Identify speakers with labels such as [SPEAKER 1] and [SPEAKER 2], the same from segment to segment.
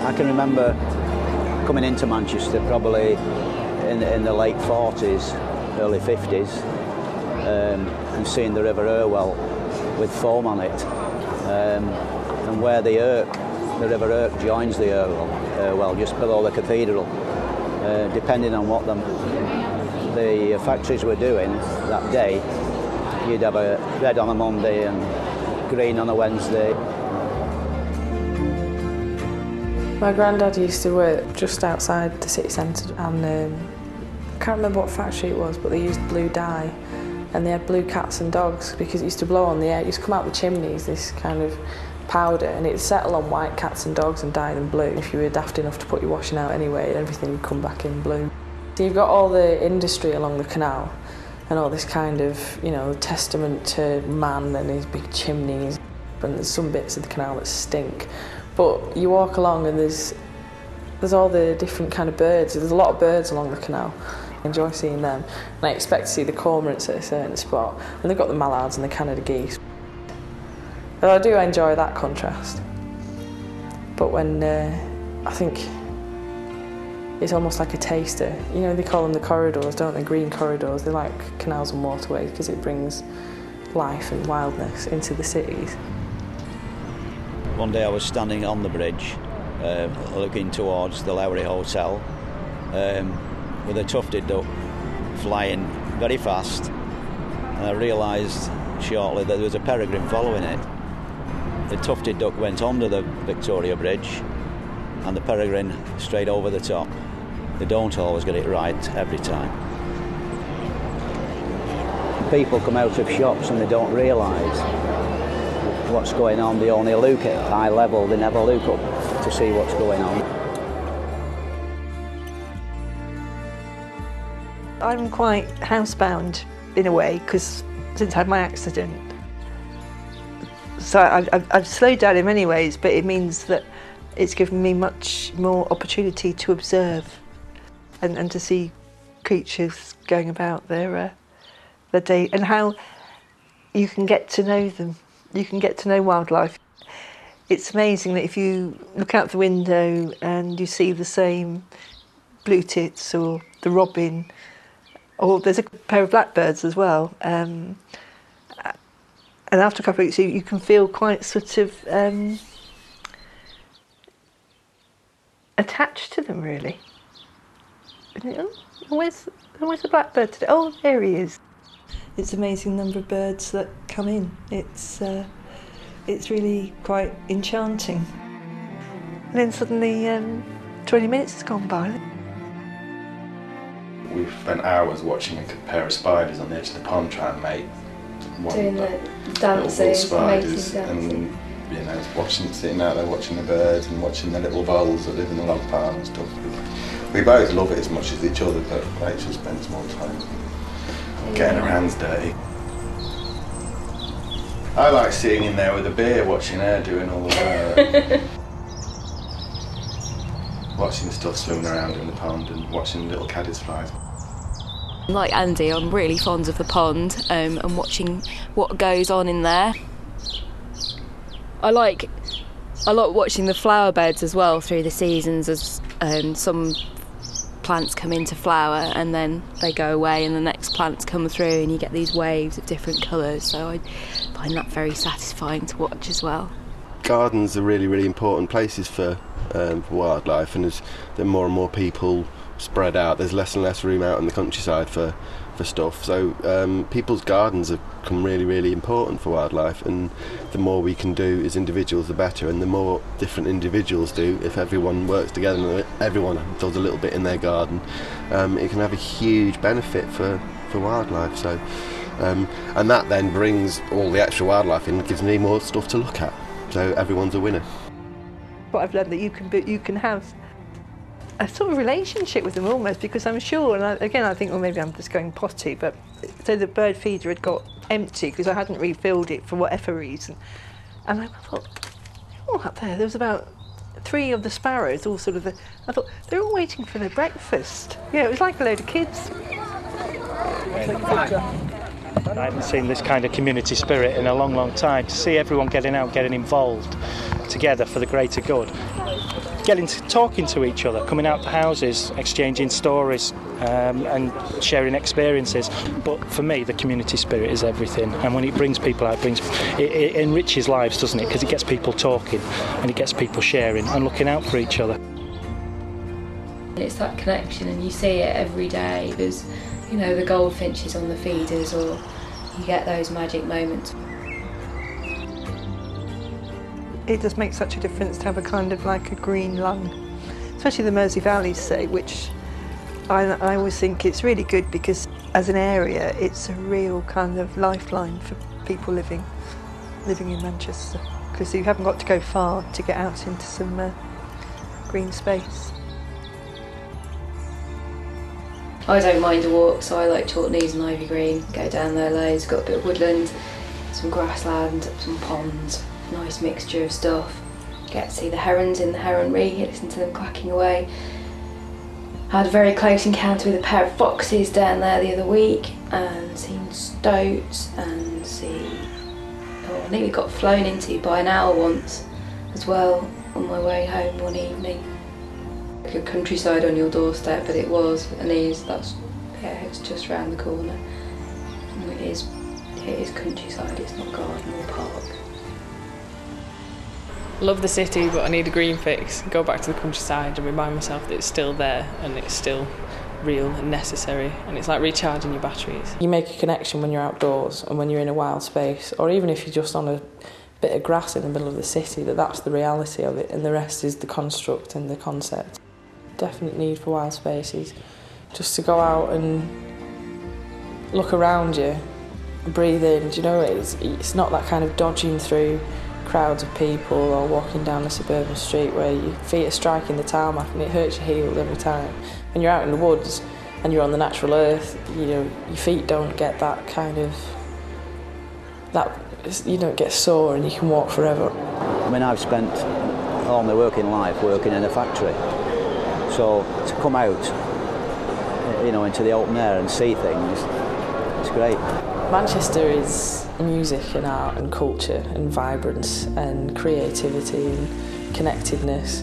[SPEAKER 1] I can remember coming into Manchester probably in the late 40s, early 50s, and seeing the River Irwell with foam on it, and where the River Irk joins the Irwell, just below the cathedral. Depending on what the factories were doing that day, you'd have a red on a Monday and green on a Wednesday.
[SPEAKER 2] My granddad used to work just outside the city centre, and I can't remember what factory it was, but they used blue dye, and they had blue cats and dogs because it used to blow on the air. It used to come out the chimneys, this kind of powder, and it'd settle on white cats and dogs and dye them blue. If you were daft enough to put your washing out anyway, everything would come back in blue. So you've got all the industry along the canal and all this kind of, you know, testament to man and his big chimneys, and there's some bits of the canal that stink. But you walk along and there's all the different kind of birds. There's a lot of birds along the canal. I enjoy seeing them. And I expect to see the cormorants at a certain spot. And they've got the mallards and the Canada geese. But I do enjoy that contrast. But when, I think it's almost like a taster. You know, they call them the corridors, don't they? Green corridors. They like canals and waterways because it brings life and wildness into the cities.
[SPEAKER 1] One day I was standing on the bridge, looking towards the Lowry Hotel, with a tufted duck flying very fast, and I realised shortly that there was a peregrine following it. The tufted duck went under the Victoria Bridge, and the peregrine straight over the top. They don't always get it right every time. People come out of shops and they don't realise what's going on. They only look at high level, they never look up to see what's going on.
[SPEAKER 3] I'm quite housebound in a way, because since I had my accident. So I've slowed down in many ways, but it means that it's given me much more opportunity to observe and to see creatures going about their day, and how you can get to know them. You can get to know wildlife. It's amazing that if you look out the window and you see the same blue tits or the robin, or there's a pair of blackbirds as well, and after a couple of weeks you can feel quite sort of attached to them, really. Oh, where's the blackbird today? Oh, there he is. It's amazing number of birds that come in. It's really quite enchanting. And then suddenly 20 minutes has gone by.
[SPEAKER 4] We've spent hours watching a pair of spiders on the edge of the pond trying to mate.
[SPEAKER 5] Doing the dancing,
[SPEAKER 4] spiders,
[SPEAKER 5] dancing.
[SPEAKER 4] And you know, sitting out there watching the birds and watching the little voles that live in the log pile and stuff. We both love it as much as each other, but Rachel spends more time getting her hands dirty. I like sitting in there with a beer, watching her doing all the work. Watching stuff swimming around in the pond and watching little caddis flies.
[SPEAKER 6] Like Andy, I'm really fond of the pond and watching what goes on in there. I like watching the flower beds as well through the seasons, as some plants come into flower and then they go away and the next plants come through and you get these waves of different colours, so I find that very satisfying to watch as well.
[SPEAKER 7] Gardens are really, really important places for wildlife, and as the more and more people spread out, there's less and less room out in the countryside for stuff, so people's gardens have become really, really important for wildlife, and the more we can do as individuals the better, and the more different individuals do, if everyone works together and everyone does a little bit in their garden, it can have a huge benefit for wildlife. So and that then brings all the extra wildlife in and gives me more stuff to look at, so everyone's a winner.
[SPEAKER 3] What I've learned that you can have a sort of relationship with them almost, because I'm sure, and I think, well, maybe I'm just going potty, but so the bird feeder had got empty because I hadn't refilled it for whatever reason, and I thought, all up there was about 3 of the sparrows, all sort of I thought, they're all waiting for their breakfast. Yeah, it was like a load of kids.
[SPEAKER 8] I haven't seen this kind of community spirit in a long, long time. To see everyone getting out, getting involved, together for the greater good. Getting to talking to each other, coming out the houses, exchanging stories and sharing experiences. But for me, the community spirit is everything. And when it brings people out, it enriches lives, doesn't it? Because it gets people talking and it gets people sharing and looking out for each other.
[SPEAKER 5] It's that connection, and you see it every day. There's, you know, the goldfinches on the feeders, or you get those magic moments.
[SPEAKER 3] It does make such a difference to have a kind of like a green lung, especially the Mersey Valley, say, which I always think it's really good because as an area it's a real kind of lifeline for people living in Manchester, because you haven't got to go far to get out into some green space.
[SPEAKER 5] I don't mind a walk, so I like Chalkneys and Ivy Green. Go down there loads, got a bit of woodland, some grassland, some ponds, nice mixture of stuff. Get to see the herons in the heronry, listen to them clacking away. I had a very close encounter with a pair of foxes down there the other week, and seen stoats and I nearly got flown into by an owl once as well on my way home one evening. Like a countryside on your doorstep, but it was and is. It's just round the corner. And it is countryside. It's not garden or park.
[SPEAKER 2] Love the city, but I need a green fix. Go back to the countryside and remind myself that it's still there and it's still real and necessary, and it's like recharging your batteries. You make a connection when you're outdoors and when you're in a wild space, or even if you're just on a bit of grass in the middle of the city, that's the reality of it, and the rest is the construct and the concept. Definite need for wild spaces, just to go out and look around you, breathe in. Do you know, it's not that kind of dodging through crowds of people or walking down a suburban street where your feet are striking the tarmac and it hurts your heels every time. When you're out in the woods and you're on the natural earth, you know, your feet don't get that kind of, you don't get sore and you can walk forever.
[SPEAKER 1] I mean, I've spent all my working life working in a factory, so to come out, you know, into the open air and see things, it's great.
[SPEAKER 2] Manchester is music and art and culture and vibrance and creativity and connectedness,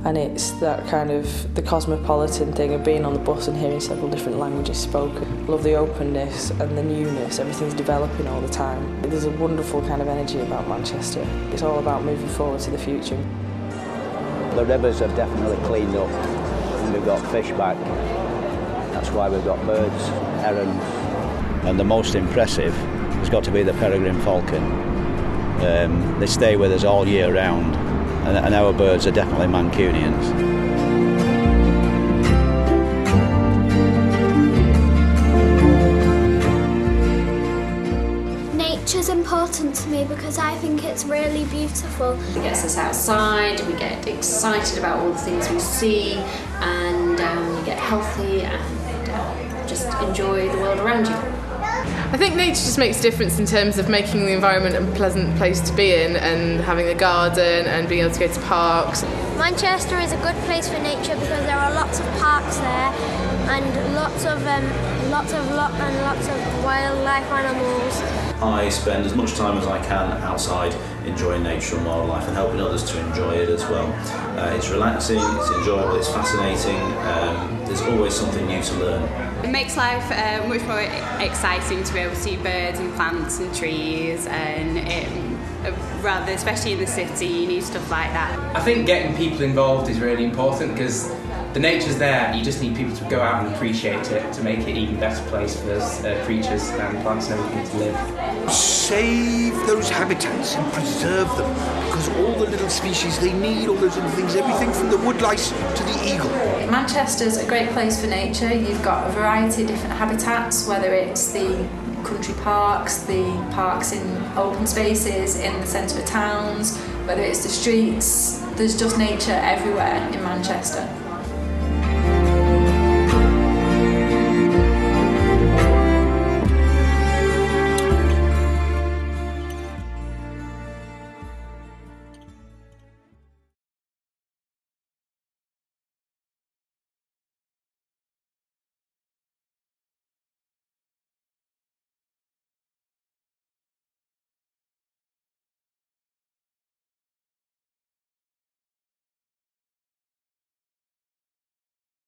[SPEAKER 2] and it's that kind of the cosmopolitan thing of being on the bus and hearing several different languages spoken. Love the openness and the newness, everything's developing all the time. There's a wonderful kind of energy about Manchester. It's all about moving forward to the future.
[SPEAKER 1] The rivers have definitely cleaned up and we've got fish back. That's why we've got birds, herons. And the most impressive has got to be the peregrine falcon. They stay with us all year round, and our birds are definitely Mancunians.
[SPEAKER 9] Nature's important to me because I think it's really beautiful.
[SPEAKER 10] It gets us outside, we get excited about all the things we see, and we get healthy and just enjoy the world around you.
[SPEAKER 11] I think nature just makes a difference in terms of making the environment a pleasant place to be in, and having a garden and being able to go to parks.
[SPEAKER 9] Manchester is a good place for nature because there are lots of parks there and lots of wildlife animals.
[SPEAKER 12] I spend as much time as I can outside enjoying nature and wildlife and helping others to enjoy it as well. It's relaxing, it's enjoyable, it's fascinating, there's always something new to learn.
[SPEAKER 13] It makes life much more exciting to be able to see birds and plants and trees, and rather, especially in the city, you need stuff like that.
[SPEAKER 14] I think getting people involved is really important because the nature's there, you just need people to go out and appreciate it to make it an even better place for those creatures and plants and everything to live.
[SPEAKER 15] Save those habitats and preserve them, because all the little species they need, all those little things, everything from the woodlice to the eagle.
[SPEAKER 16] Manchester's a great place for nature. You've got a variety of different habitats, whether it's the country parks, the parks in open spaces in the centre of towns, whether it's the streets. There's just nature everywhere in Manchester.